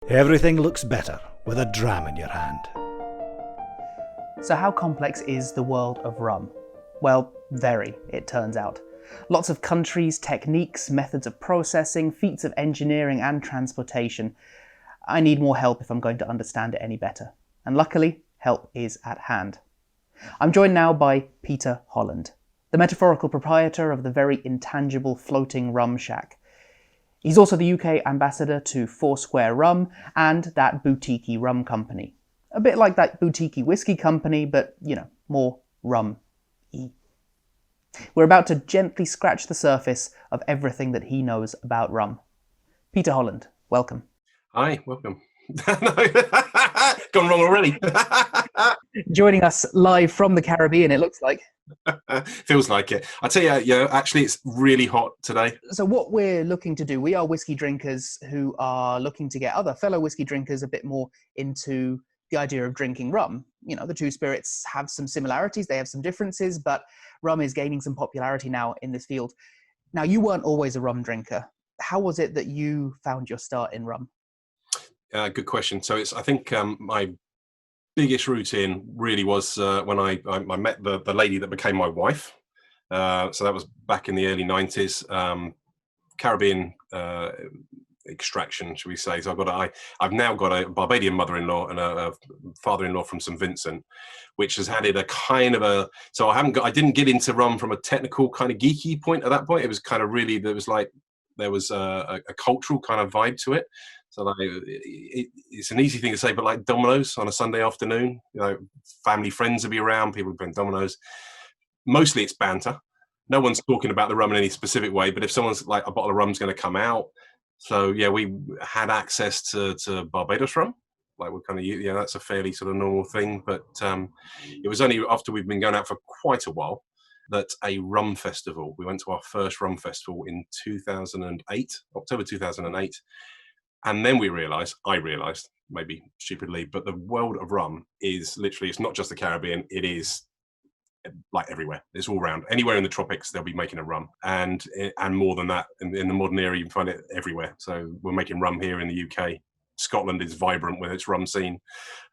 Everything looks better with a dram in your hand. So how complex is the world of rum? Well, very, it turns out. Lots of countries, techniques, methods of processing, feats of engineering and transportation. I need more help if I'm going to understand it any better. And luckily, help is at hand. I'm joined now by Peter Holland, the metaphorical proprietor of the very intangible Floating Rum Shack. He's also the UK ambassador to Foursquare Rum and that boutique rum company. A bit like that boutique whiskey company, but, more rum-y. We're about to gently scratch the surface of everything that he knows about rum. Peter Holland, welcome. Hi, welcome. Gone wrong already. Joining us live from the Caribbean, it looks like. Feels like it. I tell you, actually it's really hot today. So what we're looking to do, we are whiskey drinkers who are looking to get other fellow whiskey drinkers a bit more into the idea of drinking rum. The two spirits have some similarities, they have some differences, but rum is gaining some popularity now in this field. Now, you weren't always a rum drinker. How was it that you found your start in rum? Good question. So I think my biggest route in really was when I met the lady that became my wife. So that was back in the early 90s. Caribbean extraction, should we say. So I've now got a Barbadian mother-in-law and a father-in-law from St. Vincent, which has added a kind of a, so I didn't get into rum from a technical kind of geeky point at that point. It was kind of really, there was a cultural kind of vibe to it. So it's an easy thing to say, but like dominoes on a Sunday afternoon, family friends will be around, people playing dominoes. Mostly it's banter. No one's talking about the rum in any specific way, but if someone's like, a bottle of rum's going to come out. So yeah, we had access to Barbados rum. Like we're kind of, that's a fairly sort of normal thing. But it was only after we've been going out for quite a while that a rum festival, we went to our first rum festival in 2008, October 2008. And then I realized, maybe stupidly, but the world of rum is literally, it's not just the Caribbean, it is like everywhere. It's all around. Anywhere in the tropics, they'll be making a rum. And more than that, in the modern era, you can find it everywhere. So we're making rum here in the UK. Scotland is vibrant with its rum scene.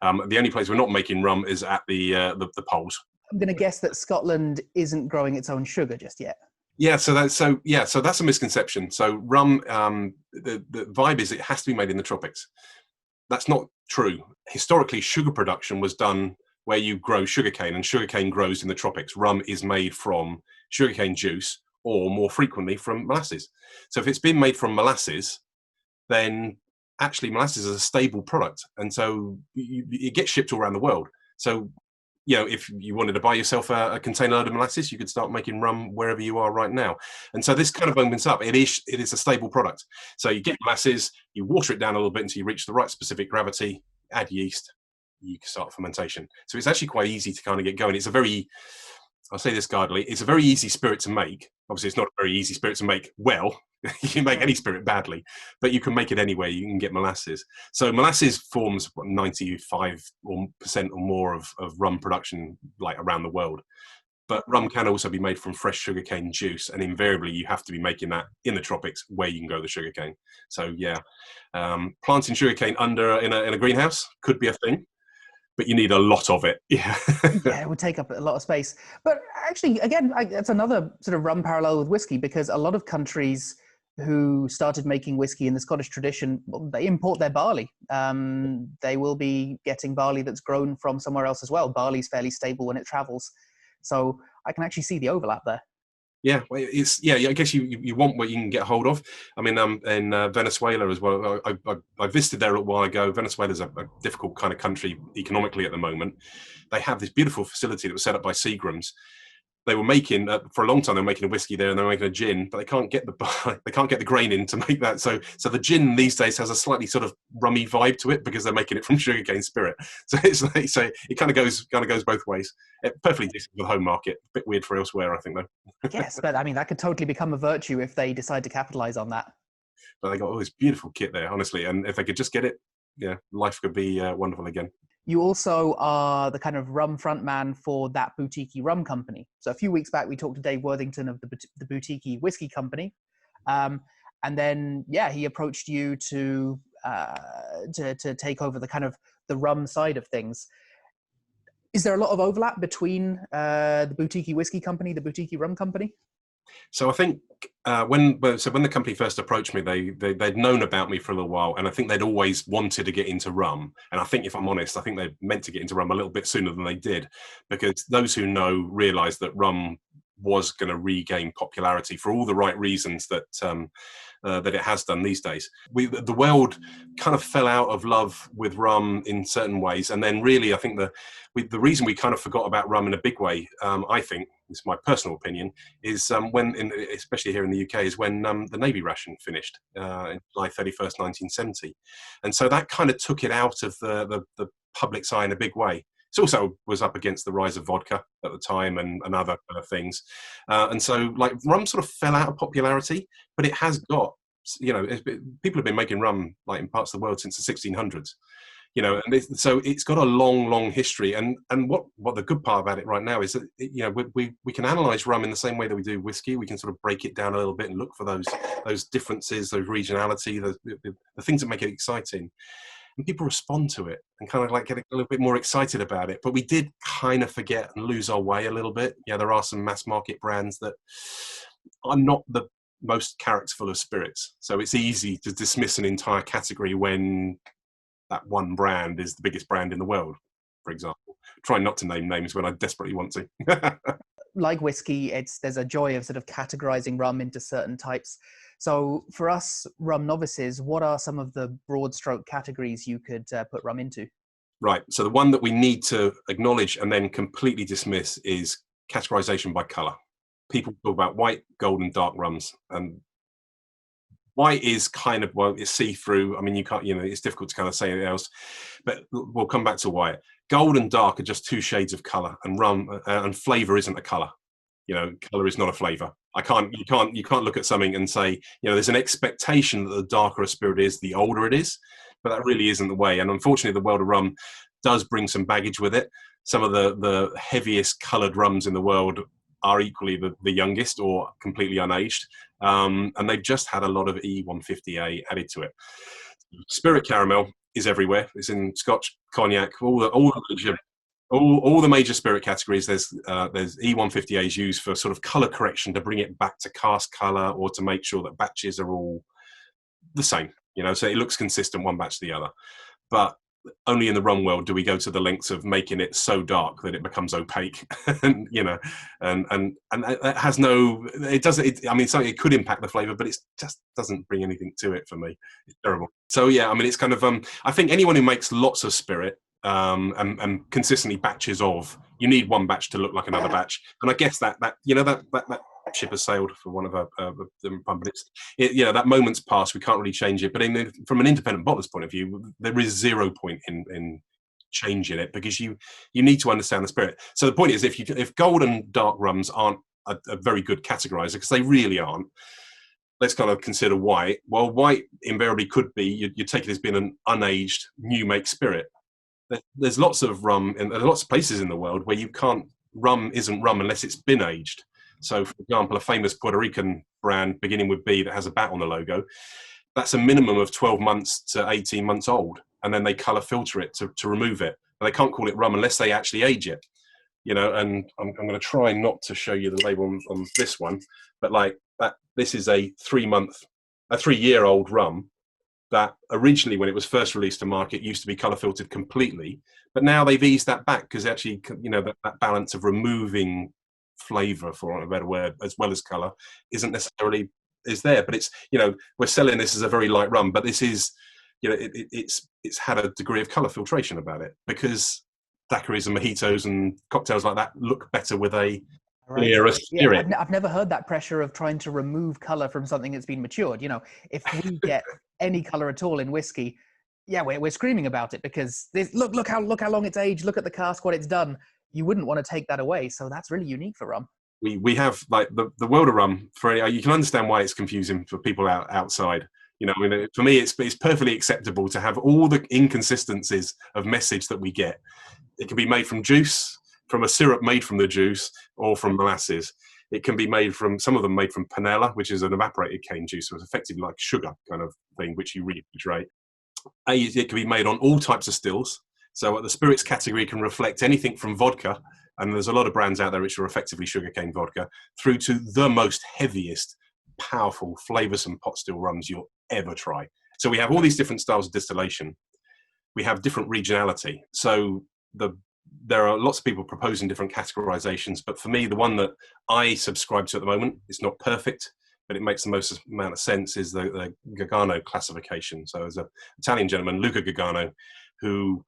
The only place we're not making rum is at the Poles. I'm going to guess that Scotland isn't growing its own sugar just yet. Yeah, so that's a misconception. So rum, the vibe is it has to be made in the tropics. That's not true. Historically, sugar production was done where you grow sugarcane, and sugarcane grows in the tropics. Rum is made from sugarcane juice, or more frequently from molasses. So if it's been made from molasses, then actually molasses is a stable product, and so it gets shipped all around the world. So if you wanted to buy yourself a container load of molasses, you could start making rum wherever you are right now. And so this kind of opens up. It is a stable product. So you get molasses, you water it down a little bit until you reach the right specific gravity, add yeast, you can start fermentation. So it's actually quite easy to kind of get going. It's a very, I'll say this guardedly, it's a very easy spirit to make. Obviously, it's not a very easy spirit to make well. You can make any spirit badly, but you can make it anywhere. You can get molasses. So molasses forms 95% or more of rum production, like around the world. But rum can also be made from fresh sugarcane juice, and invariably you have to be making that in the tropics where you can grow the sugarcane. So yeah, planting sugarcane in a greenhouse could be a thing, but you need a lot of it. Yeah, it would take up a lot of space. But actually, again, that's another sort of rum parallel with whiskey, because a lot of countries who started making whiskey in the Scottish tradition, they import their barley. They will be getting barley that's grown from somewhere else as well. Barley's fairly stable when it travels. So I can actually see the overlap there. Yeah, well, I guess you want what you can get hold of. I mean, in Venezuela as well. I visited there a while ago. Venezuela's a difficult kind of country economically at the moment. They have this beautiful facility that was set up by Seagrams. They were making for a long time. They were making a whiskey there, and they were making a gin, but they can't get the grain in to make that. So the gin these days has a slightly sort of rummy vibe to it because they're making it from sugarcane spirit. So it's like, it kind of goes both ways. Perfectly decent for the home market. A bit weird for elsewhere, I think, though. Yes, but I mean that could totally become a virtue if they decide to capitalize on that. But they got all this beautiful kit there, honestly, and if they could just get it, life could be wonderful again. You also are the kind of rum frontman for that boutique rum company. So a few weeks back, we talked to Dave Worthington of the boutique whiskey company. And then, he approached you to to take over the kind of the rum side of things. Is there a lot of overlap between the boutique whiskey company, the boutique rum company? So I think when the company first approached me, they'd known about me for a little while, and I think they'd always wanted to get into rum. And I think, if I'm honest, I think they meant to get into rum a little bit sooner than they did, because those who know realise that rum was going to regain popularity for all the right reasons that that it has done these days. The world kind of fell out of love with rum in certain ways, and then really, I think the reason we kind of forgot about rum in a big way, I think, it's my personal opinion, is especially here in the UK, is when the Navy ration finished in July 31st, 1970, and so that kind of took it out of the public's eye in a big way. It also was up against the rise of vodka at the time and other things. And so like rum sort of fell out of popularity, but it has got, people have been making rum like in parts of the world since the 1600s, and so it's got a long, long history. And what the good part about it right now is that, we can analyze rum in the same way that we do whiskey. We can sort of break it down a little bit and look for those differences, those regionality, the things that make it exciting. And people respond to it and kind of like get a little bit more excited about it. But we did kind of forget and lose our way a little bit. Yeah, there are some mass market brands that are not the most characterful of spirits. So it's easy to dismiss an entire category when that one brand is the biggest brand in the world, for example. Try not to name names when I desperately want to. Like whiskey, there's a joy of sort of categorizing rum into certain types. So for us rum novices, what are some of the broad stroke categories you could put rum into? Right. So the one that we need to acknowledge and then completely dismiss is categorization by color. People talk about white, gold, and dark rums. And white is kind of, well, it's see-through. I mean, you can't, it's difficult to kind of say anything else, but we'll come back to white. Gold and dark are just two shades of color, and rum and flavor isn't a color. Color is not a flavor. You can't look at something and say, there's an expectation that the darker a spirit is, the older it is, but that really isn't the way. And unfortunately, the world of rum does bring some baggage with it. Some of the heaviest colored rums in the world are equally the youngest or completely unaged. And they've just had a lot of E150A added to it. Spirit caramel is everywhere. It's in Scotch, cognac, all the major spirit categories. There's E150As used for sort of color correction to bring it back to cask color or to make sure that batches are all the same, so it looks consistent one batch to the other. But only in the rum world do we go to the lengths of making it so dark that it becomes opaque, and it has no, it doesn't, it could impact the flavor, but it just doesn't bring anything to it for me. It's terrible. So yeah, it's kind of, I think anyone who makes lots of spirit, and consistently batches of, you need one batch to look like another batch. And I guess that ship has sailed, for one of the pun, but that moment's passed. We can't really change it. But from an independent bottler's point of view, there is 0 point in changing it, because you need to understand the spirit. So the point is, if gold and dark rums aren't a very good categorizer, because they really aren't, let's kind of consider white. Well, white invariably could be, you take it as being an unaged new make spirit. There's lots of rum, and there's lots of places in the world where rum isn't rum unless it's been aged. So, for example, a famous Puerto Rican brand beginning with B that has a bat on the logo, that's a minimum of 12 months to 18 months old, and then they color filter it to remove it. And they can't call it rum unless they actually age it. And I'm going to try not to show you the label on this one, but like that, this is a 3-year-old rum that originally, when it was first released to market, used to be color filtered completely, but now they've eased that back, because actually, that balance of removing flavor, for want of a better word, as well as color, isn't necessarily is there. But it's, we're selling this as a very light rum, but this is, it's had a degree of color filtration about it, because daiquiris and mojitos and cocktails like that look better with a clearer spirit. Yeah, I've never heard that pressure of trying to remove color from something that's been matured. If we get any color at all in whiskey, yeah, we're screaming about it, because look how long it's aged. Look at the cask, what it's done. You wouldn't want to take that away. So that's really unique for rum. We have like the world of rum. You can understand why it's confusing for people outside. For me, it's perfectly acceptable to have all the inconsistencies of message that we get. It can be made from juice, from a syrup made from the juice, or from molasses. It can be made from, some of them made from panela, which is an evaporated cane juice, so it's effectively like sugar kind of thing, which you refrigerate. It can be made on all types of stills. So the spirits category can reflect anything from vodka, and there's a lot of brands out there which are effectively sugarcane vodka, through to the most heaviest, powerful, flavoursome pot still rums you'll ever try. So we have all these different styles of distillation. We have different regionality. So there are lots of people proposing different categorizations, but for me, the one that I subscribe to at the moment, it's not perfect, but it makes the most amount of sense, is the Gargano classification. So there's an Italian gentleman, Luca Gargano, who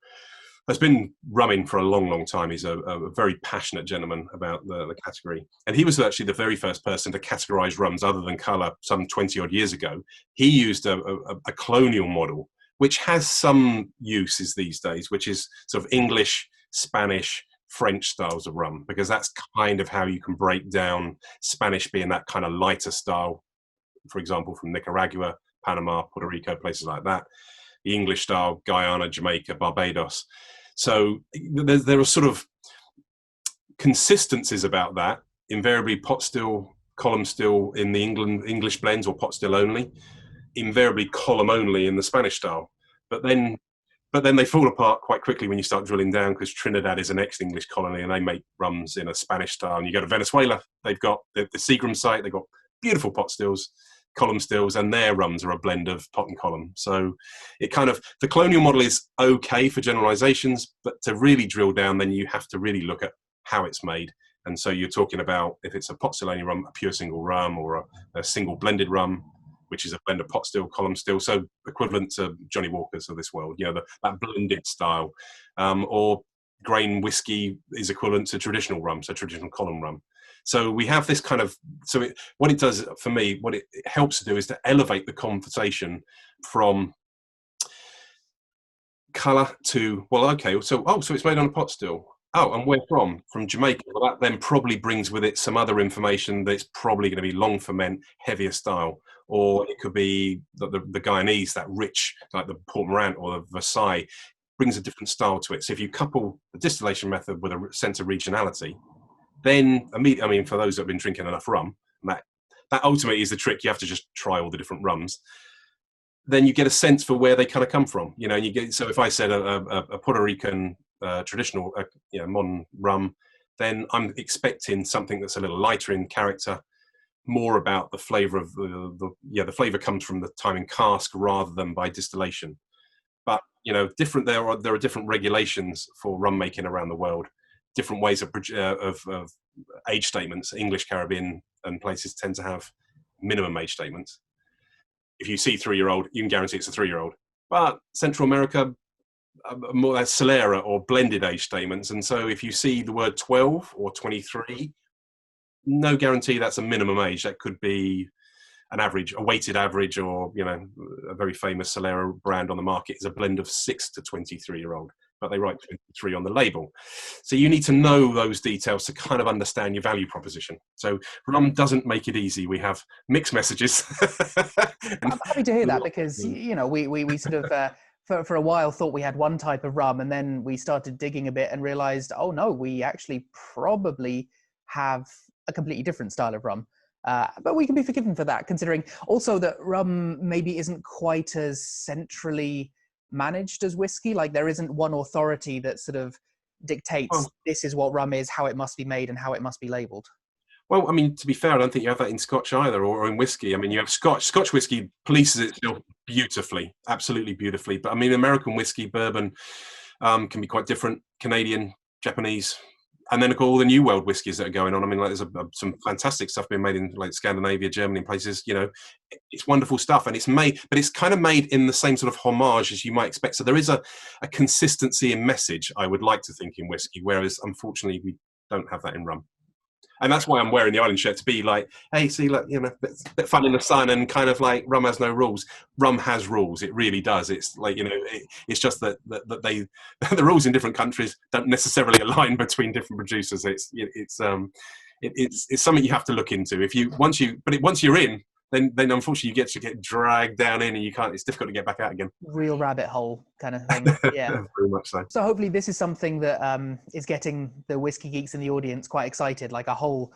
has been rumming for a long, long time. He's a very passionate gentleman about the category. And he was actually the very first person to categorize rums other than colour some 20 odd years ago. He used a colonial model, which has some uses these days, which is sort of English, Spanish, French styles of rum, because that's kind of how you can break down Spanish being that kind of lighter style, for example, from Nicaragua, Panama, Puerto Rico, places like that. The English style, Guyana, Jamaica, Barbados. So there are sort of consistencies about that. Invariably pot still, column still in the English blends, or pot still only. Invariably column only in the Spanish style. But then they fall apart quite quickly when you start drilling down, because Trinidad is an ex-English colony and they make rums in a Spanish style. And you go to Venezuela, they've got the Seagram site, they've got beautiful pot stills, column stills, and their rums are a blend of pot and column. So it kind of, the colonial model is okay for generalizations, but to really drill down, then you have to really look at how it's made. And so you're talking about, if it's a pot still only rum, a pure single rum, or a single blended rum, which is a blend of pot still, column still, so equivalent to Johnny Walker's of this world, that blended style. Or grain whiskey is equivalent to traditional rum, so traditional column rum. So we have this kind of, what it does for me, what it helps to do is to elevate the conversation from colour to, well, okay, so it's made on a pot still. Oh, and where from? From Jamaica. Well, that then probably brings with it some other information that's probably going to be long ferment, heavier style. Or it could be the Guyanese, that rich, like the Port Morant or the Versailles, brings a different style to it. So if you couple the distillation method with a sense of regionality, then for those that have been drinking enough rum, that ultimately is the trick. You have to just try all the different rums. Then you get a sense for where they kind of come from. And you get, so if I said a Puerto Rican traditional modern rum, then I'm expecting something that's a little lighter in character, more about the flavour of the flavour comes from the time in cask rather than by distillation. But different. There are different regulations for rum making around the world. Different ways of age statements. English, Caribbean, and places tend to have minimum age statements. If you see 3-year-old, you can guarantee it's a 3-year-old. But Central America, more Solera or blended age statements. And so if you see the word 12 or 23, no guarantee that's a minimum age. That could be an average, a weighted average, or a very famous Solera brand on the market is a blend of 6 to 23-year-old, but they write 23 on the label. So you need to know those details to kind of understand your value proposition. So rum doesn't make it easy. We have mixed messages. I'm happy to hear that, because we sort of for a while thought we had one type of rum, and then we started digging a bit and realized, oh no, we actually probably have a completely different style of rum. But we can be forgiven for that, considering also that rum maybe isn't quite as centrally managed as whiskey. Like there isn't one authority that sort of dictates this is what rum is, how it must be made, and how it must be labelled. Well, to be fair, I don't think you have that in Scotch either, or in whiskey. You have Scotch whiskey polices itself beautifully, absolutely beautifully. But American whiskey, bourbon, can be quite different. Canadian, Japanese. And then all the New World whiskies that are going on. There's some fantastic stuff being made in like Scandinavia, Germany, places. It's wonderful stuff, and it's made, but it's kind of made in the same sort of homage as you might expect. So there is a consistency in message, I would like to think, in whiskey, whereas unfortunately we don't have that in rum. And that's why I'm wearing the island shirt, to be like, hey, see, look, bit fun in the sun, and kind of like rum has no rules. Rum has rules. It really does. It's like, it's just that they, the rules in different countries don't necessarily align between different producers. It's something you have to look into. Once you're in, then unfortunately you get dragged down in, and you can't. It's difficult to get back out again. Real rabbit hole kind of thing. Yeah, very much so. So hopefully this is something that is getting the whiskey geeks in the audience quite excited, like a whole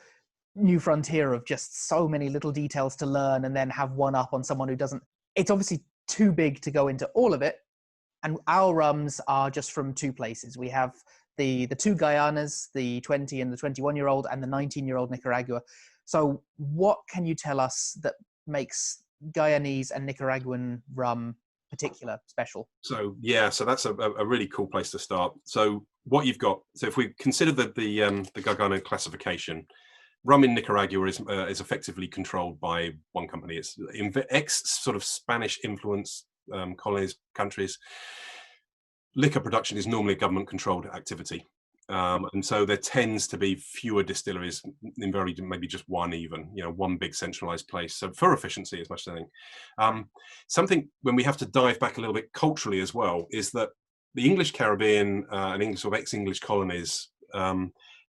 new frontier of just so many little details to learn, and then have one up on someone who doesn't. It's obviously too big to go into all of it, And our rums are just from two places. We have the two Guyanas, the 20 and the 21-year-old, and the 19-year-old Nicaragua. So what can you tell us that makes Guyanese and Nicaraguan rum particular, special? So that's a really cool place to start. So what you've got, so if we consider the Guyana classification, rum in Nicaragua is effectively controlled by one company. It's ex sort of Spanish influence colonies, countries. Liquor production is normally a government controlled activity. And so there tends to be fewer distilleries, in maybe just one even, one big centralized place. So for efficiency as much as anything. Something when we have to dive back a little bit culturally as well is that the English Caribbean and English sort of ex-English colonies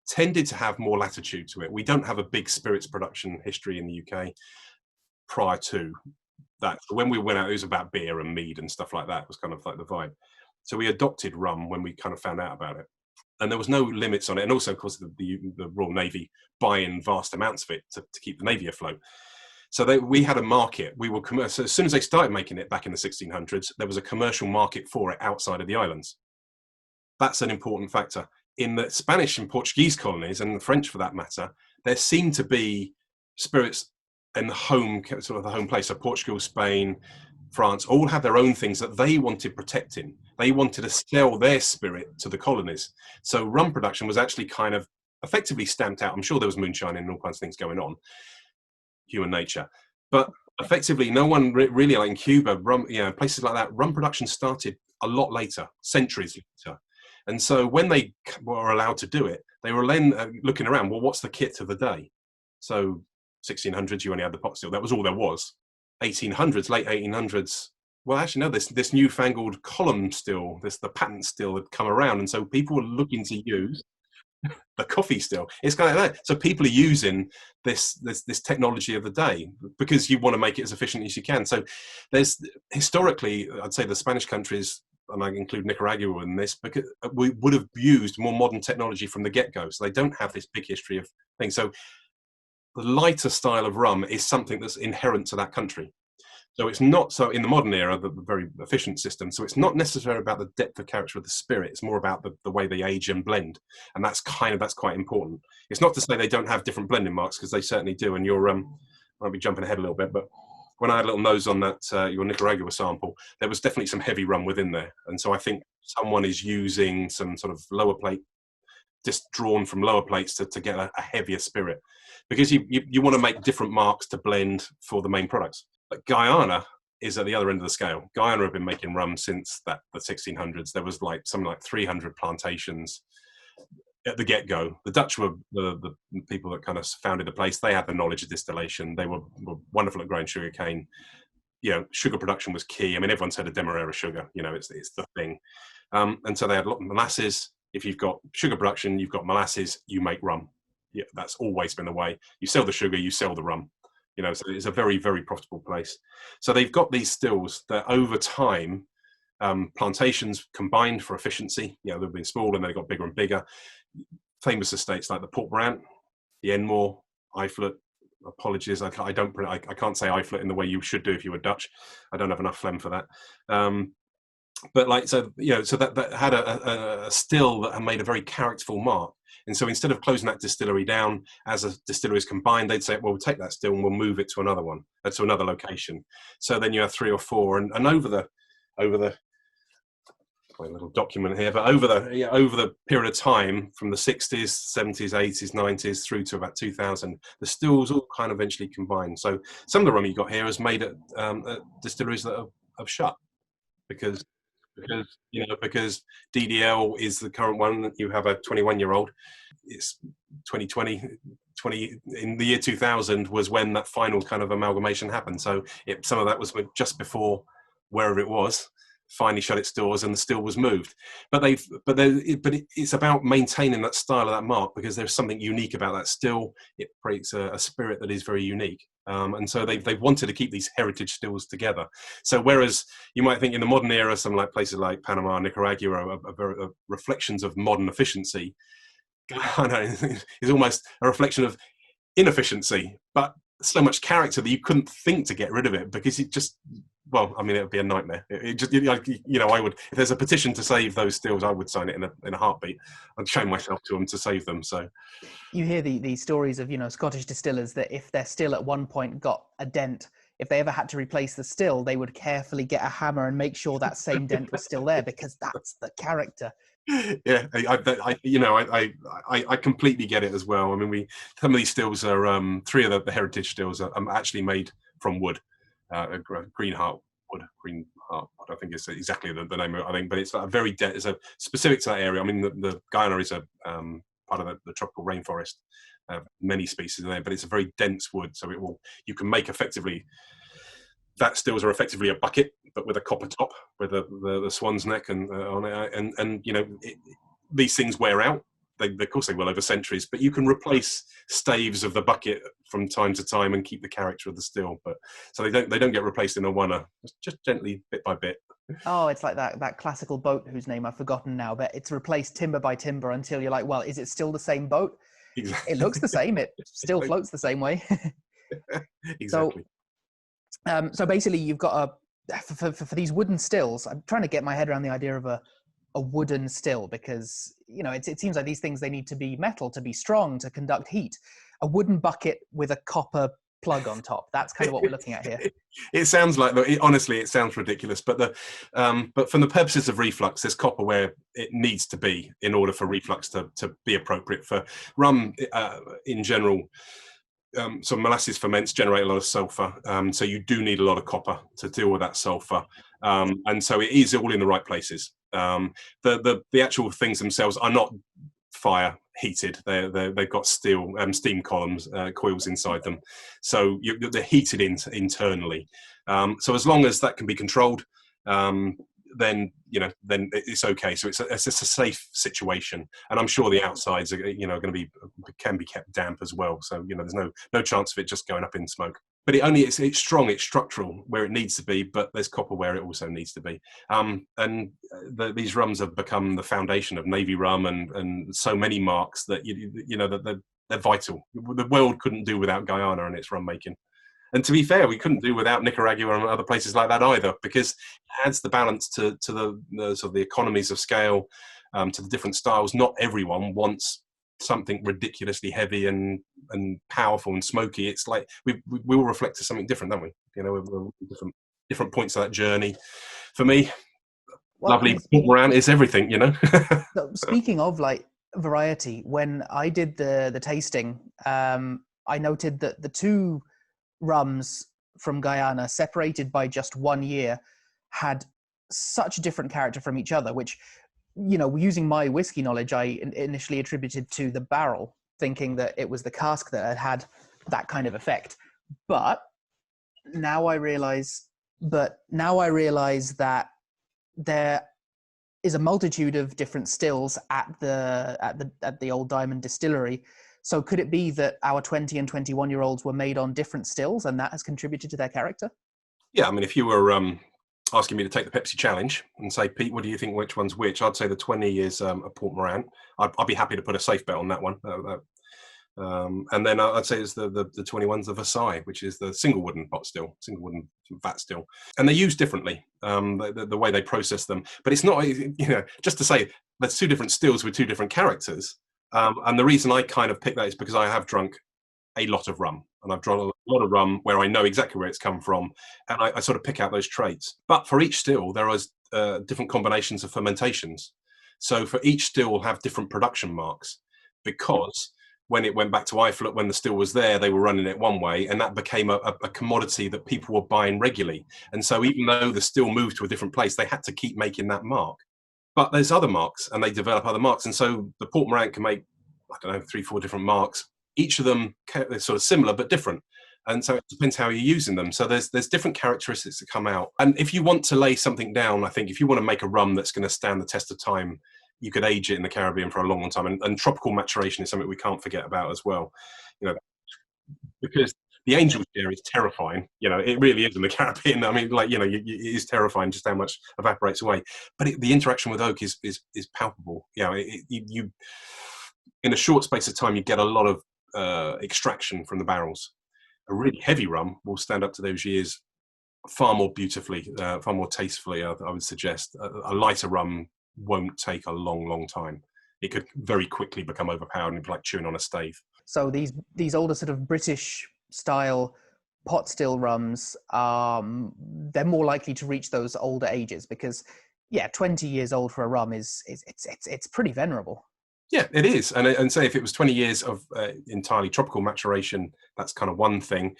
tended to have more latitude to it. We don't have a big spirits production history in the UK prior to that. So when we went out, it was about beer and mead and stuff like that. It was kind of like the vibe. So we adopted rum when we kind of found out about it. And there was no limits on it. And also, of course, the Royal Navy buy in vast amounts of it to keep the Navy afloat. So we had a market. So as soon as they started making it back in the 1600s, there was a commercial market for it outside of the islands. That's an important factor. In the Spanish and Portuguese colonies, and the French for that matter, there seemed to be spirits in the home place. So Portugal, Spain, France all had their own things that they wanted protecting. They wanted to sell their spirit to the colonies. So rum production was actually kind of effectively stamped out. I'm sure there was moonshine and all kinds of things going on, human nature. But effectively, no one really, like in Cuba, rum, places like that, rum production started a lot later, centuries later. And so when they were allowed to do it, they were then looking around, well, what's the kit of the day? So 1600s, you only had the pot still. That was all there was. 1800s, late 1800s. Well, actually, no, this newfangled column still, the patent still had come around. And so people were looking to use the coffee still. It's kind of like that. So people are using this technology of the day because you want to make it as efficient as you can. So there's historically, I'd say the Spanish countries, and I include Nicaragua in this, because we would have used more modern technology from the get-go. So they don't have this big history of things. So the lighter style of rum is something that's inherent to that country. So it's not, so in the modern era, the very efficient system, so it's not necessarily about the depth of character of the spirit, it's more about the way they age and blend. And that's quite important. It's not to say they don't have different blending marks, because they certainly do. And I'll be jumping ahead a little bit, but when I had a little nose on that, your Nicaragua sample, there was definitely some heavy rum within there. And so I think someone is using some sort of lower plate, just drawn from lower plates to get a heavier spirit, because you want to make different marks to blend for the main products. But Guyana is at the other end of the scale. Guyana have been making rum since the 1600s. There was something like 300 plantations at the get-go. The Dutch were the people that kind of founded the place. They had the knowledge of distillation. They were wonderful at growing sugarcane. Sugar production was key. I mean, everyone's heard of Demerara sugar. It's the thing. And so they had a lot of molasses. If you've got sugar production, you've got molasses, you make rum. Yeah, that's always been the way. You sell the sugar, you sell the rum. So it's a very, very profitable place. So they've got these stills that over time, plantations combined for efficiency. They've been small and they got bigger and bigger. Famous estates like the Port Brant, the Enmore, Iflet. Apologies, I can't say Iflet in the way you should do if you were Dutch. I don't have enough phlegm for that. But so that had a still that had made a very characterful mark. And so instead of closing that distillery down as a distillery is combined, they'd say, well, we'll take that still and we'll move it to another one, to another location. So then you have 3 or 4, and over the my little document here, but over the period of time from the 60s, 70s, 80s, 90s through to about 2000, the stills all kind of eventually combined. So some of the rum you got here is made at distilleries that have shut because DDL is the current one. You have a 21-year-old. It's 2020 in the year 2000 was when that final kind of amalgamation happened. So some of that was just before wherever it was finally shut its doors and the still was moved. But it's about maintaining that style of that mark, because there's something unique about that still. It creates a spirit that is very unique. And so they've wanted to keep these heritage stills together. So whereas you might think in the modern era, some places like Panama, Nicaragua are reflections of modern efficiency, Ghana is almost a reflection of inefficiency, but so much character that you couldn't think to get rid of it, because well, I mean, it would be a nightmare. It just, I would, if there's a petition to save those stills, I would sign it in a heartbeat. I'd show myself to them to save them. So you hear the stories of, Scottish distillers that if their still at one point got a dent, if they ever had to replace the still, they would carefully get a hammer and make sure that same dent was still there, because that's the character. Yeah, I completely get it as well. I mean, some of these stills are 3 of the heritage stills are actually made from wood, green heart wood. I think it's exactly the name of it. I think, but it's a very it's a specific to that area. I mean, the Guyana is a part of the tropical rainforest, many species in there, but it's a very dense wood, so you can make effectively. That stills are effectively a bucket, but with a copper top, with the swan's neck and on it, and these things wear out. Of course they will over centuries, but you can replace staves of the bucket from time to time and keep the character of the still. But so they don't get replaced in a one-er, just gently, bit by bit. Oh, it's like that classical boat whose name I've forgotten now, but it's replaced timber by timber until you're like, well, is it still the same boat? Exactly. It looks the same. It still floats the same way. Exactly. So basically, you've got for these wooden stills. I'm trying to get my head around the idea of a wooden still, because it seems like these things, they need to be metal to be strong, to conduct heat. A wooden bucket with a copper plug on top. That's kind of what we're looking at here. It sounds like, honestly, it sounds ridiculous, but but from the purposes of reflux, there's copper where it needs to be in order for reflux to be appropriate. For rum in general. So molasses ferments generate a lot of sulfur, so you do need a lot of copper to deal with that sulfur, and so it is all in the right places. The actual things themselves are not fire heated; they've got steel steam columns, coils inside them, so they're heated internally. So as long as that can be controlled, then it's okay. So it's a safe situation, and I'm sure the outsides are going to can be kept damp as well. So there's no chance of it just going up in smoke. But it's strong, it's structural where it needs to be, but there's copper where it also needs to be. These rums have become the foundation of Navy rum and so many marks that that they're vital. The world couldn't do without Guyana and its rum making. And to be fair, we couldn't do without Nicaragua and other places like that either, because it adds the balance to the sort of the economies of scale, to the different styles. Not everyone wants something ridiculously heavy and powerful and smoky. It's like we all reflect to something different, don't we? We're different points of that journey. For me, lovely around is everything. So speaking of like variety, when I did the tasting, I noted that the 2 rums from Guyana, separated by just 1 year, had such a different character from each other, which, using my whiskey knowledge, I initially attributed to the barrel, thinking that it was the cask that had that kind of effect. But now I realize that there is a multitude of different stills at the Old Diamond Distillery. So could it be that our 20 and 21-year-olds were made on different stills, and that has contributed to their character? Yeah, I mean, if you were asking me to take the Pepsi challenge and say, Pete, what do you think, which one's which? I'd say the 20 is a Port Morant. I'd be happy to put a safe bet on that one. And then I'd say it's the 21's the Versailles, which is the single wooden pot still, single wooden vat still. And they're used differently, the way they process them. But it's not, just to say, there's 2 different stills with 2 different characters. And the reason I kind of pick that is because I have drunk a lot of rum, and I've drunk a lot of rum where I know exactly where it's come from, and I sort of pick out those traits. But for each still, there are different combinations of fermentations. So for each still will have different production marks, because when it went back to Islip, when the still was there, they were running it one way, and that became a commodity that people were buying regularly. And so even though the still moved to a different place, they had to keep making that mark. But there's other marks, and they develop other marks. And so the Port Morant can make, 3-4 different marks. Each of them is sort of similar but different. And so it depends how you're using them. So there's different characteristics that come out. And if you want to lay something down, I think if you want to make a rum that's going to stand the test of time, you could age it in the Caribbean for a long, long time. And tropical maturation is something we can't forget about as well. Because the angel share is terrifying. It really is in the Caribbean. I mean, it is terrifying just how much evaporates away. But the interaction with oak is palpable. You in a short space of time, you get a lot of extraction from the barrels. A really heavy rum will stand up to those years far more beautifully, far more tastefully. I would suggest a lighter rum won't take a long time. It could very quickly become overpowered and be like chewing on a stave. So these older sort of British style pot still rums, they're more likely to reach those older ages because, yeah, 20 years old for a rum it's pretty venerable. Yeah, it is. And say if it was 20 years of entirely tropical maturation, that's kind of one thing.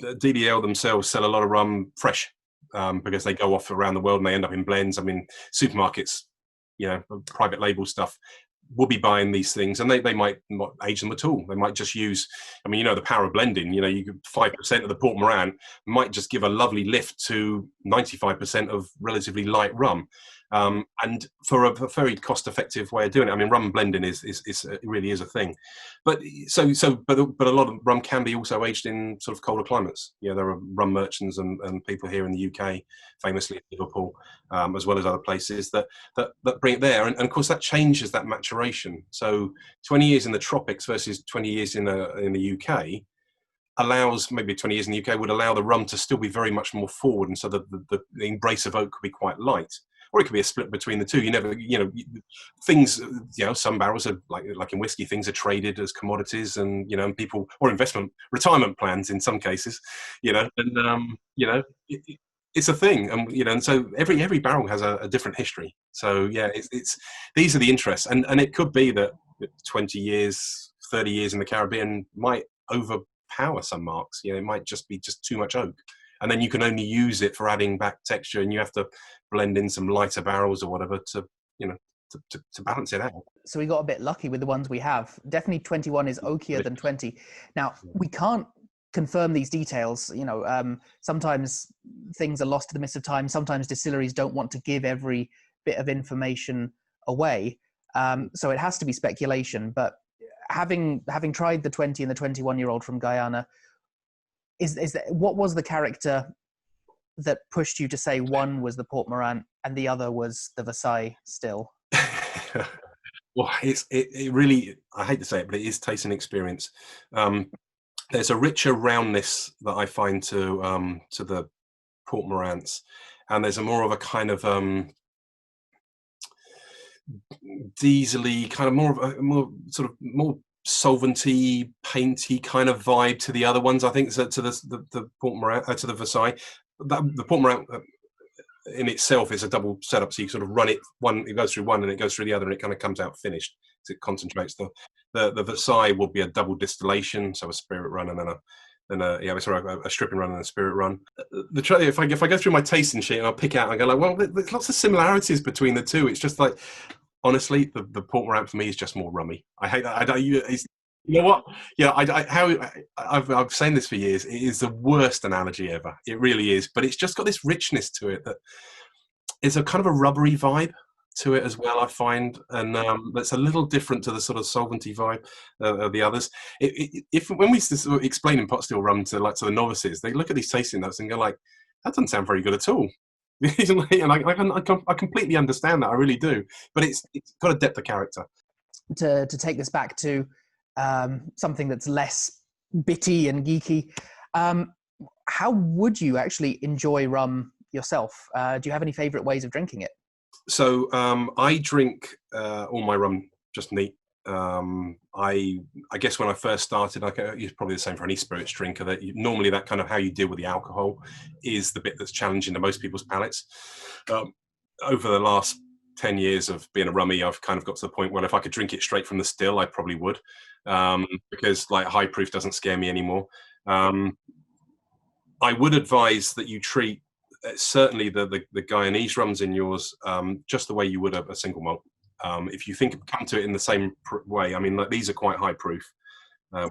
The DDL themselves sell a lot of rum fresh because they go off around the world and they end up in blends. I mean, supermarkets, private label stuff, will be buying these things, and they might not age them at all. They might just use, the power of blending. You could 5% of the Port Morant might just give a lovely lift to 95% of relatively light rum. And for a very cost-effective way of doing it, rum blending is it really is a thing. But but a lot of rum can be also aged in sort of colder climates. There are rum merchants and people here in the UK, famously Liverpool, as well as other places that bring it there. And of course, that changes that maturation. So 20 years in the tropics versus 20 years in the UK allows, maybe 20 years in the UK would allow the rum to still be very much more forward, and so the embrace of oak could be quite light. Or it could be a split between the two. Things, some barrels are like in whiskey, things are traded as commodities, and people, or retirement plans in some cases, it's a thing, and so every barrel has a different history. So yeah, it's these are the interests, and it could be that 20 years, 30 years in the Caribbean might overpower some marks. It might just be too much oak. And then you can only use it for adding back texture, and you have to blend in some lighter barrels or whatever to balance it out. So we got a bit lucky with the ones we have. Definitely 21 is oakier than 20. Now, we can't confirm these details. Sometimes things are lost to the mist of time. Sometimes distilleries don't want to give every bit of information away. So it has to be speculation. But having tried the 20 and the 21-year-old from Guyana, what was the character that pushed you to say one was the Port Morant and the other was the Versailles still? Well, it really, I hate to say it, but it is taste and experience. There's a richer roundness that I find to the Port Morants, and there's a more of a kind of diesely, kind of more solventy, painty kind of vibe to the other ones. I think so, to the Port Morant, to the Versailles. The Port Morant in itself is a double setup, so you sort of run it it goes through one and it goes through the other, and it kind of comes out finished. So it concentrates. The Versailles will be a double distillation, so a spirit run and then a stripping run and a spirit run. If I go through my tasting sheet and I'll pick out and go like, well, there's lots of similarities between the two. It's just like, honestly, the Port Morant for me is just more rummy. I hate that. You know what? Yeah, I've saying this for years. It is the worst analogy ever. It really is. But it's just got this richness to it that it's a kind of a rubbery vibe to it as well, I find, and that's a little different to the sort of solventy vibe of the others. When we explain in pot still rum to the novices, they look at these tasting notes and go like, that doesn't sound very good at all. And I completely understand that, I really do. But it's got a depth of character. To take this back to something that's less bitty and geeky, how would you actually enjoy rum yourself? Do you have any favourite ways of drinking it? So I drink all my rum just neat. I guess when I first started, it's probably the same for any spirits drinker, that normally that kind of how you deal with the alcohol is the bit that's challenging to most people's palates. Over the last 10 years of being a rummy, I've kind of got to the point where if I could drink it straight from the still, I probably would, because high proof doesn't scare me anymore. I would advise that you treat certainly the Guyanese rums in yours just the way you would a single malt. If you come to it in the same way, these are quite high proof,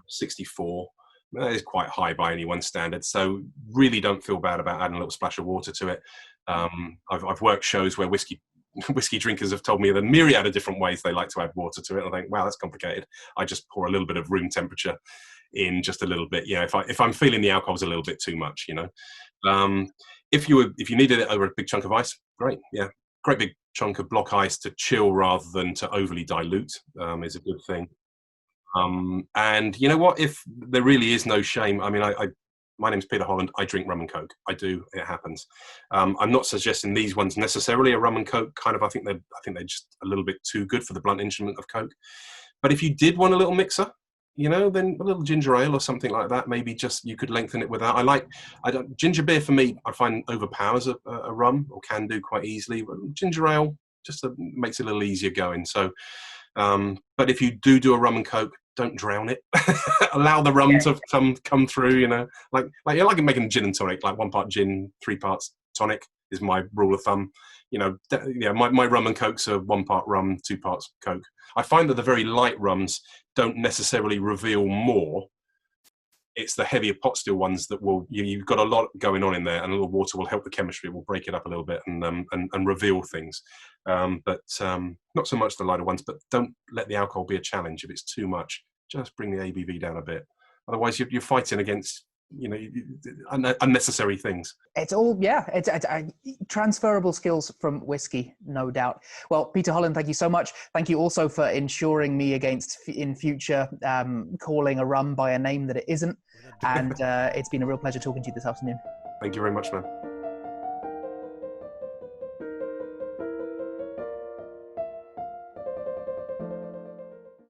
64. That is quite high by anyone's standard. So really don't feel bad about adding a little splash of water to it. I've worked shows where whiskey drinkers have told me the myriad of different ways they like to add water to it. I think, wow, that's complicated. I just pour a little bit of room temperature in, just a little bit. If I'm feeling the alcohol's a little bit too much, if you needed it over a big chunk of ice, great. Yeah, great big chunk of block ice to chill rather than to overly dilute is a good thing. And you know what? If there really is no shame, my name's Peter Holland. I drink rum and coke. I do. It happens. I'm not suggesting these ones necessarily are rum and coke. Kind of. I think they're just a little bit too good for the blunt instrument of coke. But if you did want a little mixer, then a little ginger ale or something like that. Maybe just you could lengthen it with that. Ginger beer for me, I find overpowers a rum, or can do quite easily. But ginger ale just makes it a little easier going. So, but if you do a rum and coke, don't drown it. Allow the rum to come through. Like making a gin and tonic, like 1 part gin, 3 parts tonic is my rule of thumb. My rum and cokes are 1 part rum, 2 parts coke. I find that the very light rums don't necessarily reveal more. It's the heavier pot still ones that will. You've got a lot going on in there, and a little water will help the chemistry. It will break it up a little bit and reveal things. But not so much the lighter ones. But don't let the alcohol be a challenge. If it's too much, just bring the ABV down a bit. Otherwise, you're fighting against unnecessary things. It's all, it's transferable skills from whiskey, no doubt. Well, Peter Holland, thank you so much. Thank you also for ensuring me against in future calling a rum by a name that it isn't. And it's been a real pleasure talking to you this afternoon. Thank you very much, man.